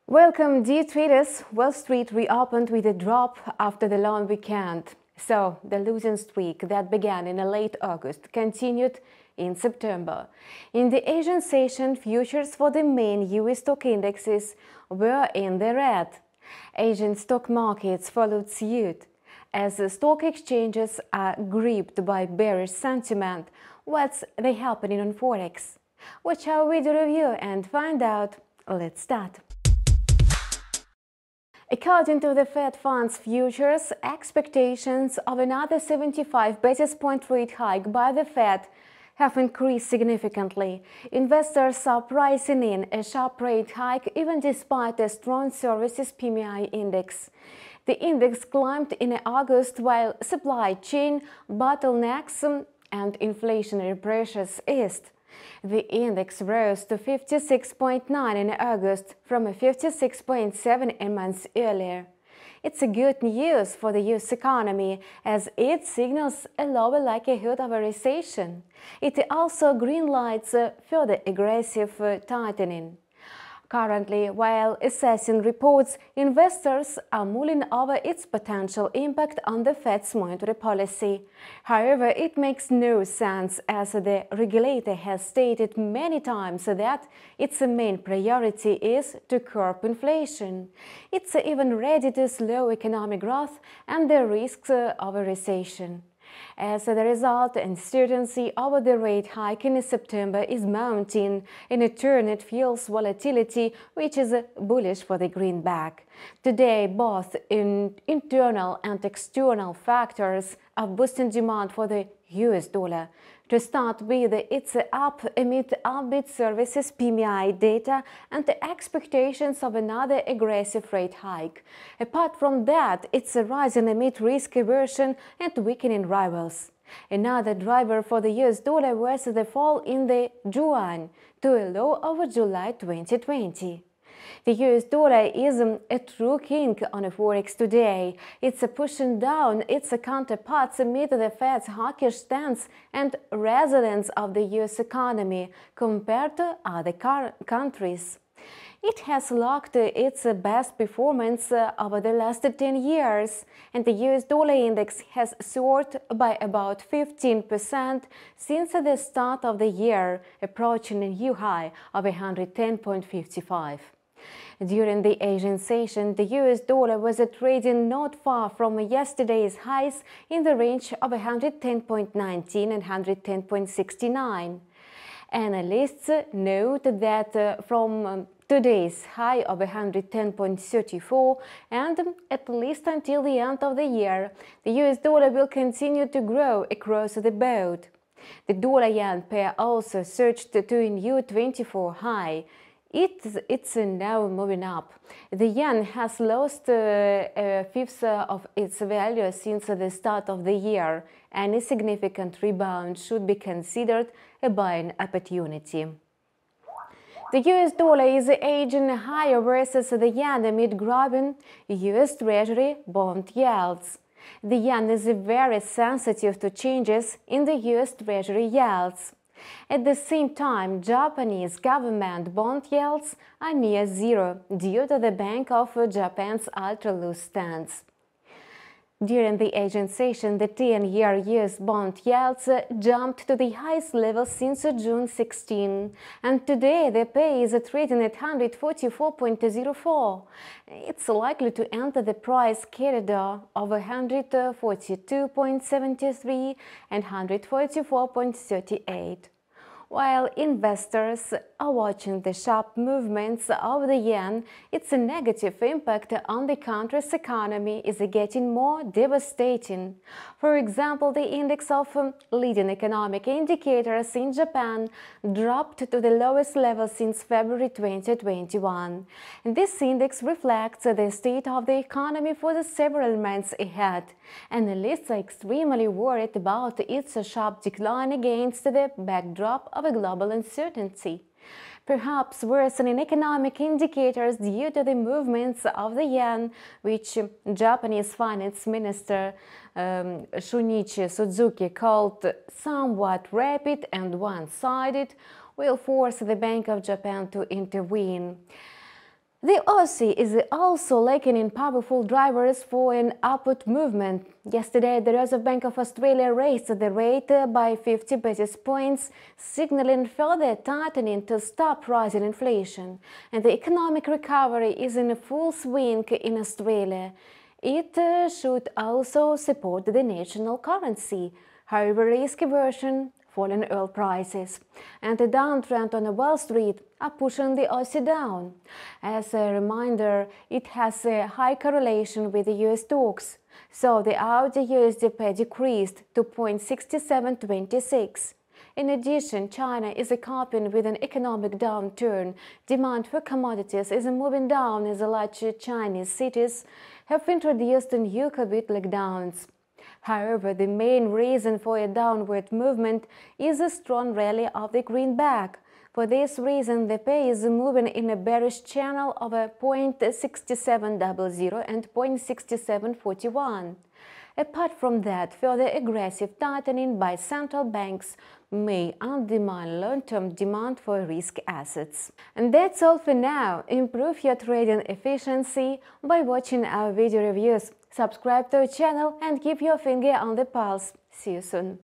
Welcome, dear traders. Wall Street reopened with a drop after the long weekend. So, the losing streak that began in late August continued in September. In the Asian session, futures for the main US stock indexes were in the red. Asian stock markets followed suit, as the stock exchanges are gripped by bearish sentiment. What's happening on forex? Watch our video review and find out. Let's start. According to the Fed Funds futures, expectations of another 75 basis point rate hike by the Fed have increased significantly. Investors are pricing in a sharp rate hike even despite a strong Services PMI Index. The index climbed in August while supply chain bottlenecks and inflationary pressures eased. The index rose to 56.9 in August from a 56.7 a month earlier. It's a good news for the US economy, as it signals a lower likelihood of a recession. It also greenlights further aggressive tightening. Currently, while assessing reports, investors are mulling over its potential impact on the Fed's monetary policy. However, it makes no sense, as the regulator has stated many times that its main priority is to curb inflation. It's even ready to slow economic growth and the risks of a recession. As a result, uncertainty over the rate hike in September is mounting. In turn, it fuels volatility, which is bullish for the greenback. Today, both internal and external factors are boosting demand for the US dollar. To start with, it's up amid upbeat Services PMI data and the expectations of another aggressive rate hike. Apart from that, it's rising amid risk aversion and weakening rivals. Another driver for the US dollar was the fall in the yuan to a low over July 2020. The US dollar is a true king on forex today. It's pushing down its counterparts amid the Fed's hawkish stance and resilience of the US economy compared to other countries. It has logged its best performance over the last 10 years, and the US dollar index has soared by about 15% since the start of the year, approaching a new high of 110.55. During the Asian session, the US dollar was trading not far from yesterday's highs in the range of 110.19 and 110.69. Analysts note that from today's high of 110.34 and at least until the end of the year, the US dollar will continue to grow across the board. The dollar-yen pair also surged to a new 24 high. It's now moving up. The yen has lost a fifth of its value since the start of the year. Any significant rebound should be considered a buying opportunity. The US dollar is edging higher versus the yen amid grabbing US Treasury bond yields. The yen is very sensitive to changes in the US Treasury yields. At the same time, Japanese government bond yields are near zero due to the Bank of Japan's ultra-loose stance. During the Asian session, the 10-year US bond yields jumped to the highest level since June 16, and today the pair is trading at 144.04. It's likely to enter the price corridor of 142.73 and 144.38. While investors are watching the sharp movements of the yen, its negative impact on the country's economy is getting more devastating. For example, the index of leading economic indicators in Japan dropped to the lowest level since February 2021. This index reflects the state of the economy for the several months ahead. Analysts are extremely worried about its sharp decline against the backdrop of a global uncertainty. Perhaps worsening economic indicators due to the movements of the yen, which Japanese Finance Minister Shunichi Suzuki called somewhat rapid and one-sided, will force the Bank of Japan to intervene. The Aussie is also lacking in powerful drivers for an upward movement. Yesterday, the Reserve Bank of Australia raised the rate by 50 basis points, signaling further tightening to stop rising inflation. And the economic recovery is in full swing in Australia. It should also support the national currency. However, risk aversion, falling oil prices, and the downtrend on Wall Street are pushing the Aussie down. As a reminder, it has a high correlation with the USDX, so the AUD USD pair decreased to 0.6726. In addition, China is coping with an economic downturn. Demand for commodities is moving down as the large Chinese cities have introduced new COVID lockdowns. However, the main reason for a downward movement is a strong rally of the greenback. For this reason, the pair is moving in a bearish channel of 0.6700 and 0.6741. Apart from that, further aggressive tightening by central banks may undermine long-term demand for risk assets. And that's all for now. Improve your trading efficiency by watching our video reviews. Subscribe to our channel and keep your finger on the pulse. See you soon.